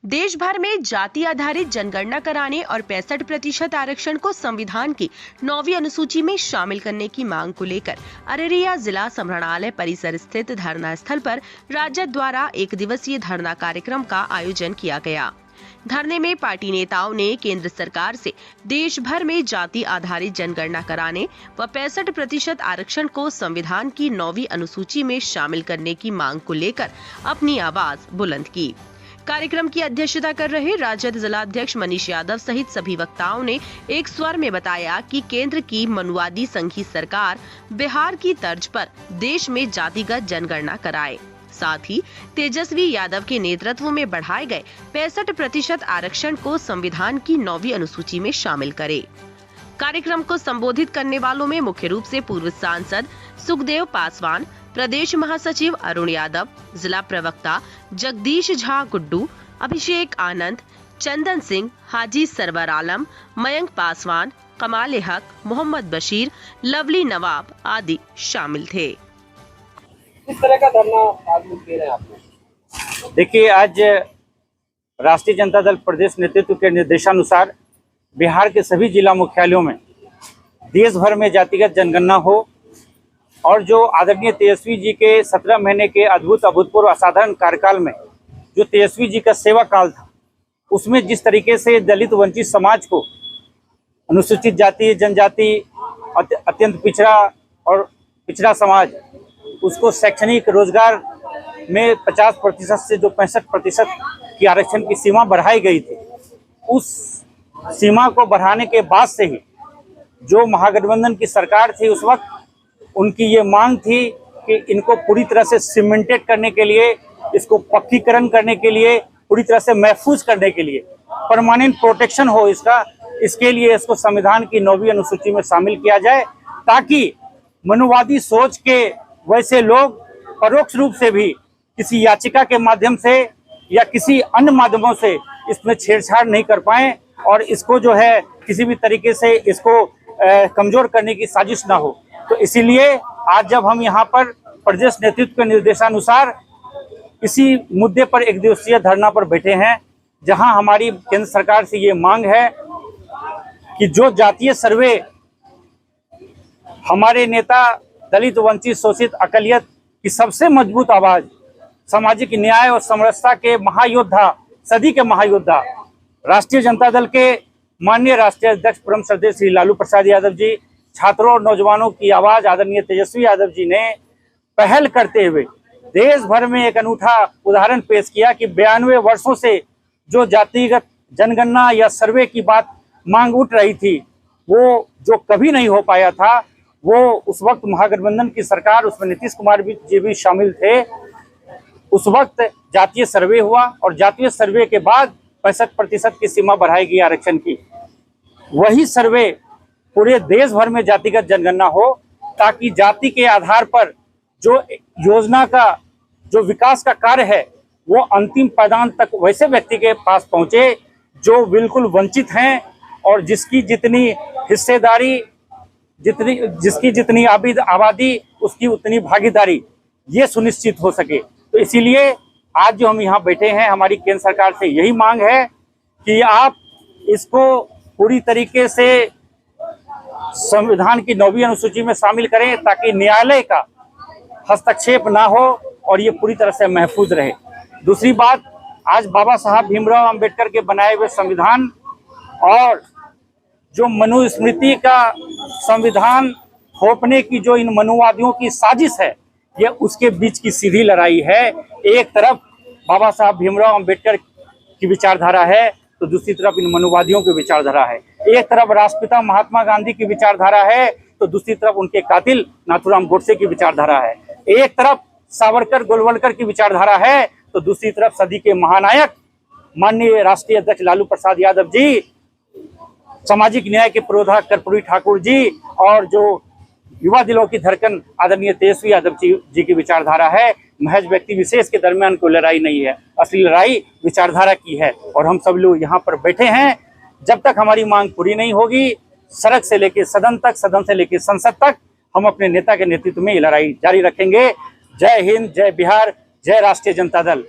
देश भर में जाति आधारित जनगणना कराने और 65% आरक्षण को संविधान की 9वीं अनुसूची में शामिल करने की मांग को लेकर अररिया जिला संग्रहालय परिसर स्थित धरना स्थल पर राजद द्वारा एक दिवसीय धरना कार्यक्रम का आयोजन किया गया। धरने में पार्टी नेताओं ने केंद्र सरकार से देश भर में जाति आधारित जनगणना कराने व 65% आरक्षण को संविधान की 9वीं अनुसूची में शामिल करने की मांग को लेकर अपनी आवाज बुलंद की। कार्यक्रम की अध्यक्षता कर रहे राजद जिलाध्यक्ष मनीष यादव सहित सभी वक्ताओं ने एक स्वर में बताया कि केंद्र की मनुवादी संघी सरकार बिहार की तर्ज पर देश में जातिगत जनगणना कराए, साथ ही तेजस्वी यादव के नेतृत्व में बढ़ाए गए 65% आरक्षण को संविधान की 9वीं अनुसूची में शामिल करे। कार्यक्रम को संबोधित करने वालों में मुख्य रूप से पूर्व सांसद सुखदेव पासवान, प्रदेश महासचिव अरुण यादव, जिला प्रवक्ता जगदीश झा गुड्डू, अभिषेक आनंद, चंदन सिंह, हाजी सरवर आलम, मयंक पासवान, कमाल हक, मोहम्मद बशीर, लवली नवाब आदि शामिल थे। किस तरह का धरना आज लोग दे रहे हैं आपको? देखिए, आज राष्ट्रीय जनता दल प्रदेश नेतृत्व के निर्देशानुसार बिहार के सभी जिला मुख्यालयों में देश भर में जातिगत जनगणना हो और जो आदरणीय तेजस्वी जी के 17 महीने के अभूतपूर्व असाधारण कार्यकाल में जो तेजस्वी जी का सेवा काल था, उसमें जिस तरीके से दलित वंचित समाज को, अनुसूचित जाति जनजाति, अत्यंत पिछड़ा और पिछड़ा समाज, उसको शैक्षणिक रोजगार में 50% से जो 65% की आरक्षण की सीमा बढ़ाई गई थी, उस सीमा को बढ़ाने के बाद से ही जो महागठबंधन की सरकार थी उस वक्त उनकी ये मांग थी कि इनको पूरी तरह से सीमेंटेड करने के लिए, इसको पक्कीकरण करने के लिए, पूरी तरह से महफूज करने के लिए, परमानेंट प्रोटेक्शन हो इसके लिए इसको संविधान की 9वीं अनुसूची में शामिल किया जाए, ताकि मनुवादी सोच के वैसे लोग परोक्ष रूप से भी किसी याचिका के माध्यम से या किसी अन्य माध्यमों से इसमें छेड़छाड़ नहीं कर पाए और इसको जो है किसी भी तरीके से इसको कमजोर करने की साजिश ना हो। तो इसीलिए आज जब हम यहाँ पर प्रदेश नेतृत्व के निर्देशानुसार इसी मुद्दे पर एक दिवसीय धरना पर बैठे हैं, जहां हमारी केंद्र सरकार से ये मांग है कि जो जातीय सर्वे हमारे नेता दलित वंचित शोषित अकलियत की सबसे मजबूत आवाज, सामाजिक न्याय और समरसता के महायोद्धा, सदी के महायोद्धा, राष्ट्रीय जनता दल के माननीय राष्ट्रीय अध्यक्ष परम श्रद्धेय श्री लालू प्रसाद यादव जी, छात्रों और नौजवानों की आवाज आदरणीय तेजस्वी यादव जी ने पहल करते हुए देश भर में एक अनूठा उदाहरण पेश किया कि 92 वर्षों से जो जातिगत जनगणना या सर्वे की बात मांग उठ रही थी, वो जो कभी नहीं हो पाया था, वो उस वक्त महागठबंधन की सरकार, उसमें नीतीश कुमार जी भी शामिल थे, उस वक्त जातीय सर्वे हुआ और जातीय सर्वे के बाद 65% की सीमा बढ़ाई गई आरक्षण की। वही सर्वे पूरे देश भर में जातिगत जनगणना हो, ताकि जाति के आधार पर जो योजना का जो विकास का कार्य है वो अंतिम पायदान तक वैसे व्यक्ति के पास पहुंचे जो बिल्कुल वंचित हैं और जिसकी जितनी हिस्सेदारी, जिसकी जितनी आबादी, उसकी उतनी भागीदारी ये सुनिश्चित हो सके। तो इसीलिए आज जो हम यहाँ बैठे हैं, हमारी केंद्र सरकार से यही मांग है कि आप इसको पूरी तरीके से संविधान की 9वीं अनुसूची में शामिल करें, ताकि न्यायालय का हस्तक्षेप ना हो और ये पूरी तरह से महफूज रहे। दूसरी बात, आज बाबा साहब भीमराव अंबेडकर के बनाए हुए संविधान और जो मनुस्मृति का संविधान थोपने की जो इन मनुवादियों की साजिश है, ये उसके बीच की सीधी लड़ाई है। एक तरफ बाबा साहब भीमराव अंबेडकर की विचारधारा है, तो दूसरी तरफ इन मनुवादियों की विचारधारा है। एक तरफ राष्ट्रपिता महात्मा गांधी की विचारधारा है, तो दूसरी तरफ उनके कातिल नाथूराम गोडसे की विचारधारा है। एक तरफ सावरकर गोलवलकर की विचारधारा है, तो दूसरी तरफ सदी के महानायक माननीय राष्ट्रीय अध्यक्ष लालू प्रसाद यादव जी, सामाजिक न्याय के पुरोधा कर्पूरी ठाकुर जी और जो युवा दिलों की धड़कन आदरणीय तेजस्वी यादव जी की विचारधारा है। महज व्यक्ति विशेष के दरमियान कोई लड़ाई नहीं है, असली लड़ाई विचारधारा की है। और हम सब लोग यहाँ पर बैठे हैं, जब तक हमारी मांग पूरी नहीं होगी, सड़क से लेकर सदन तक, सदन से लेकर संसद तक हम अपने नेता के नेतृत्व में ये लड़ाई जारी रखेंगे। जय हिंद, जय बिहार, जय राष्ट्रीय जनता दल।